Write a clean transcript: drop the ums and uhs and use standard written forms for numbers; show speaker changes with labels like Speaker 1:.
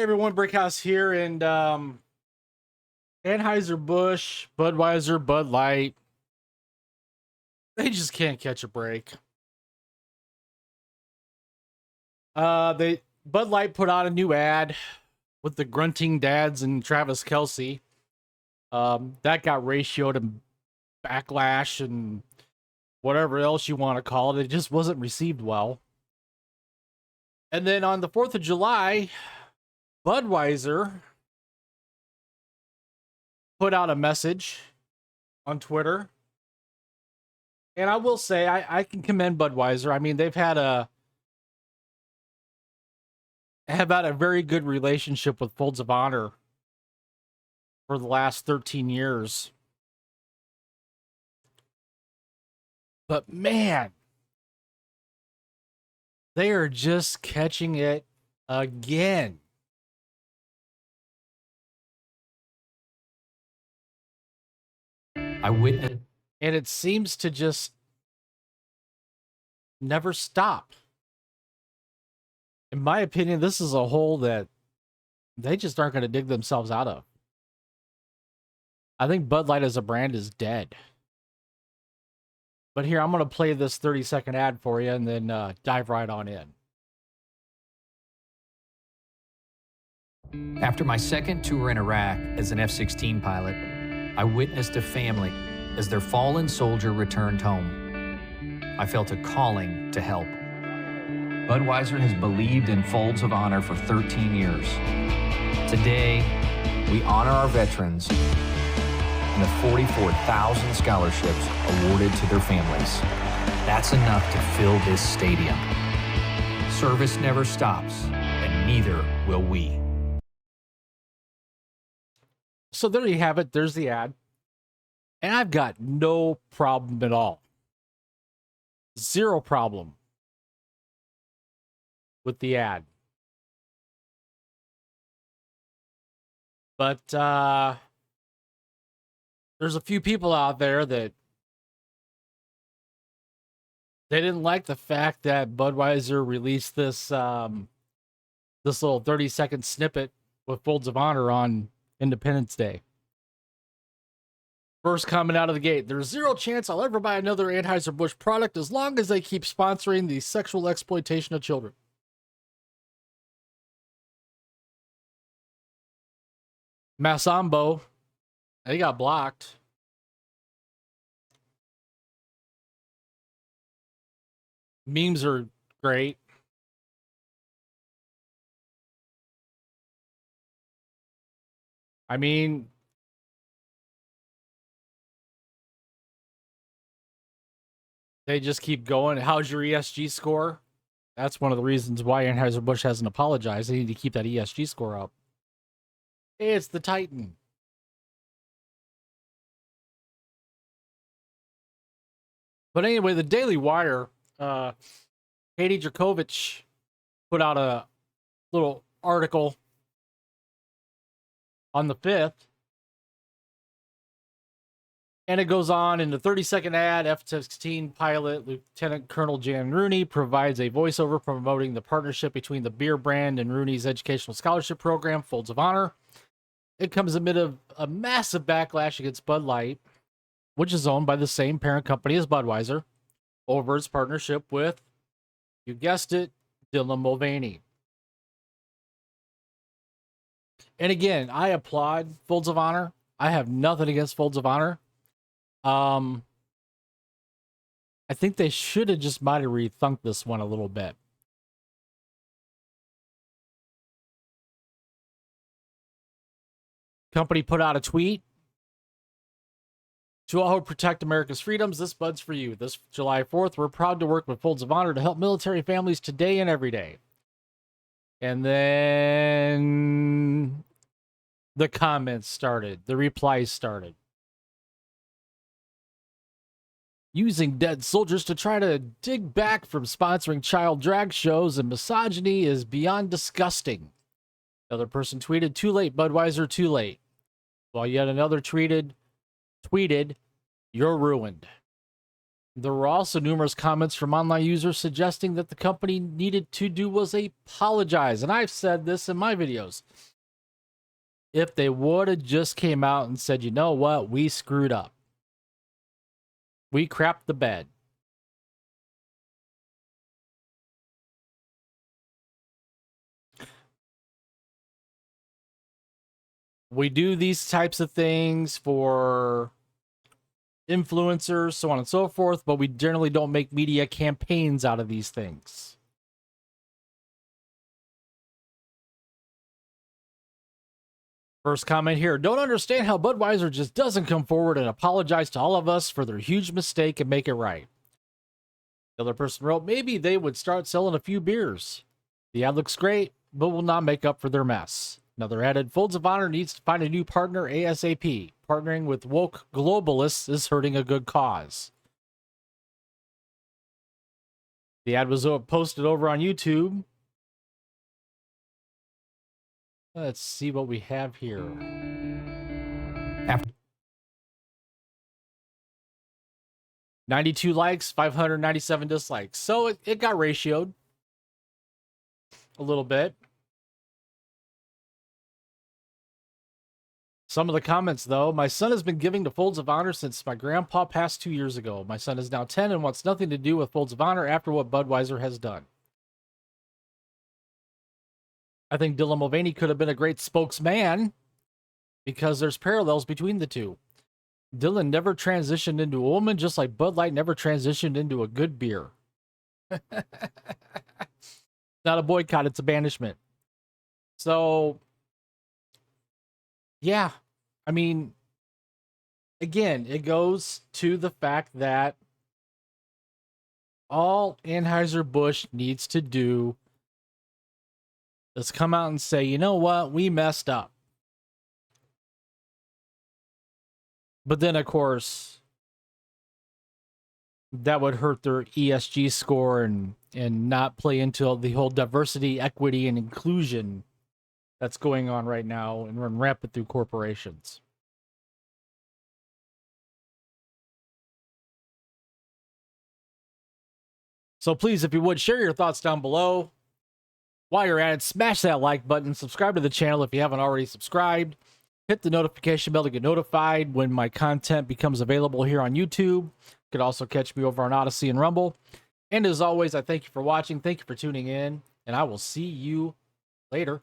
Speaker 1: Hey everyone, Brickhouse here, and Anheuser-Busch, Budweiser, Bud Light, they just can't catch a break. They Bud Light put out a new ad with the grunting dads and Travis Kelce. That got ratioed and backlash and whatever else you want to call it. It just wasn't received well. And then on the 4th of July, Budweiser put out a message on Twitter. And I will say, I can commend Budweiser. I mean, they've had a very good relationship with Folds of Honor for the last 13 years. But man, they are just catching it again.
Speaker 2: I witnessed,
Speaker 1: and it seems to just never stop. In my opinion, this is a hole that they just aren't going to dig themselves out of. I think Bud Light as a brand is dead. But here, I'm going to play this 30-second ad for you and then dive right on in.
Speaker 2: After my second tour in Iraq as an F-16 pilot, I witnessed a family as their fallen soldier returned home. I felt a calling to help. Budweiser has believed in Folds of Honor for 13 years. Today, we honor our veterans and the 44,000 scholarships awarded to their families. That's enough to fill this stadium. Service never stops, and neither will we.
Speaker 1: So there you have it. There's the ad. And I've got no problem at all. Zero problem with the ad. But there's a few people out there that they didn't like the fact that Budweiser released this this little 30-second snippet with Folds of Honor on Independence Day. First comment out of the gate: there's zero chance I'll ever buy another Anheuser-Busch product as long as they keep sponsoring the sexual exploitation of children. Massambo, they got blocked. Memes are great. I mean, they just keep going. How's your ESG score? That's one of the reasons why Anheuser-Busch hasn't apologized. They need to keep that ESG score up. It's the Titan. But anyway, the Daily Wire, Katie Drakovich put out a little article on the 5th. And it goes on in the 30-second ad. F-16 pilot Lieutenant Colonel Jan Rooney provides a voiceover promoting the partnership between the beer brand and Rooney's educational scholarship program, Folds of Honor. It comes amid a massive backlash against Bud Light, which is owned by the same parent company as Budweiser, over its partnership with, you guessed it, Dylan Mulvaney. And again, I applaud Folds of Honor. I have nothing against Folds of Honor. I think they should have just might have rethunked this one a little bit. Company put out a tweet: to all who protect America's freedoms, this Bud's for you. This July 4th, we're proud to work with Folds of Honor to help military families today and every day. And then the comments started. The replies started. Using dead soldiers to try to dig back from sponsoring child drag shows and misogyny is beyond disgusting. Another person tweeted, too late, Budweiser, too late. While yet another tweeted, you're ruined. There were also numerous comments from online users suggesting that the company needed to do was apologize. And I've said this in my videos. If they would have just came out and said, you know what, we screwed up. We crapped the bed. We do these types of things for influencers, so on and so forth, but we generally don't make media campaigns out of these things. First comment here. Don't understand how Budweiser just doesn't come forward and apologize to all of us for their huge mistake and make it right. The other person wrote, maybe they would start selling a few beers. The ad looks great, but will not make up for their mess. Another added, Folds of Honor needs to find a new partner ASAP. Partnering with woke globalists is hurting a good cause. The ad was posted over on YouTube. Let's see what we have here.
Speaker 2: After
Speaker 1: 92 likes, 597 dislikes. So it got ratioed a little bit. Some of the comments, though. My son has been giving to Folds of Honor since my grandpa passed 2 years ago. My son is now 10 and wants nothing to do with Folds of Honor after what Budweiser has done. I think Dylan Mulvaney could have been a great spokesman because there's parallels between the two. Dylan never transitioned into a woman, just like Bud Light never transitioned into a good beer. Not a boycott, it's a banishment. So, yeah, I mean, again, it goes to the fact that all Anheuser-Busch needs to do is come out and say, you know what, we messed up. But then, of course, that would hurt their ESG score and not play into the whole diversity, equity, and inclusion that's going on right now and run rampant through corporations. So please, if you would, share your thoughts down below. While you're at it, smash that like button, subscribe to the channel if you haven't already subscribed. Hit the notification bell to get notified when my content becomes available here on YouTube. You could also catch me over on Odyssey and Rumble. And as always, I thank you for watching. Thank you for tuning in, and I will see you later.